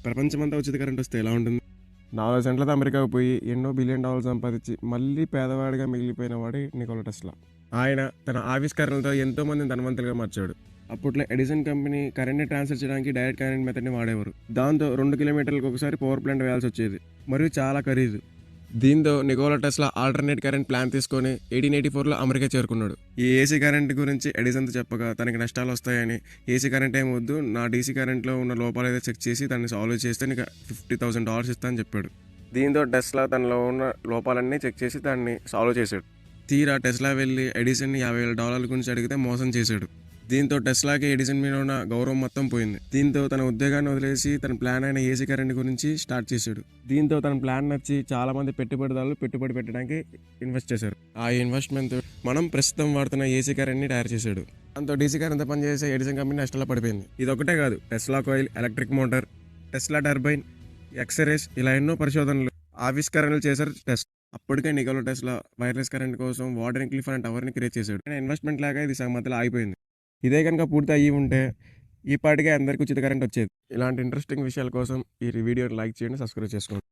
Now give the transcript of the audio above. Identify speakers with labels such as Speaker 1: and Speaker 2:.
Speaker 1: ప్రపంచమంతా ఉచిత కరెంట్ వస్తే ఎలా ఉంటుంది? 4 సెంట్లతో అమెరికాకు పోయి ఎన్నో బిలియన్ డాలర్లు సంపాదించి మళ్ళీ పేదవాడిగా మిగిలిపోయిన వాడే నికోలా టెస్లా. ఆయన తన ఆవిష్కరణలతో ఎంతో మందిని ధనవంతులుగా మార్చాడు. అప్పట్లో ఎడిసన్ కంపెనీ కరెంట్ని ట్రాన్స్ఫర్ చేయడానికి డైరెక్ట్ కరెంట్ మెథడ్ని వాడేవారు. దాంతో 2 కిలోమీటర్లకు ఒకసారి పవర్ ప్లాంట్ వేయాల్సి వచ్చేది, మరియు చాలా ఖరీదు. దీంతో Nicola Tesla alternate current plan తీసుకొని 1884లో అమెరికా చేరుకున్నాడు. ఈ ఏసీ కరెంట్ గురించి ఎడిసన్తో చెప్పగా తనకి నష్టాలు వస్తాయని, ఏసీ కరెంట్ ఏమి వద్దు, నా డీసీ కరెంట్లో ఉన్న లోపాలు ఏదో చెక్ చేసి దాన్ని సాల్వ్ చేస్తే నీకు $50,000 ఇస్తా అని చెప్పాడు. దీంతో టెస్లా తనలో ఉన్న లోపాలన్నీ చెక్ చేసి దాన్ని సాల్వ్ చేశాడు. తీరా టెస్లా వెళ్ళి ఎడిసన్ని $50,000 గురించి అడిగితే మోసం చేశాడు. దీంతో టెస్లాకి ఎడిసన్ మీద ఉన్న గౌరవం మొత్తం పోయింది. దీంతో తన ఉద్యోగాన్ని వదిలేసి తన ప్లాన్ అయిన ఏసీ కరెంట్ గురించి స్టార్ట్ చేశాడు. దీంతో తన ప్లాన్ నచ్చి చాలామంది పెట్టుబడిదారులు పెట్టుబడి పెట్టడానికి ఇన్వెస్ట్ చేశారు. ఆ ఇన్వెస్ట్మెంట్ మనం ప్రస్తుతం వాడుతున్న ఏసీ కరెంట్ని తయారు చేశాడు. దాంతో డీసీ కరెంట్తో పనిచేసే ఎడిసన్ కంపెనీ నష్టాల్లో పడిపోయింది. ఇది ఒకటే కాదు, Tesla coil, electric motor, Tesla turbine, X-rays, ఇలా ఎన్నో పరిశోధనలు, ఆవిష్కరణలు చేశారు టెస్లా. అప్పటికే నికోలా టెస్లా వైర్లెస్ కరెంట్ కోసం వాటర్ క్లిఫ్ అనే టవర్ని క్రియేట్ చేశాడు. ఇన్వెస్ట్మెంట్ లాగా ఇది సగం మధ్యలో ఆగిపోయింది. ఇదే కనుక పూర్తి అయ్యి ఉంటే ఈ పాటికే అందరికీ ఉచిత కరెంట్ వచ్చేది. ఇలాంటి ఇంట్రెస్టింగ్ విషయాల కోసం ఈ వీడియోని లైక్ చేయండి, సబ్స్క్రైబ్ చేసుకోండి.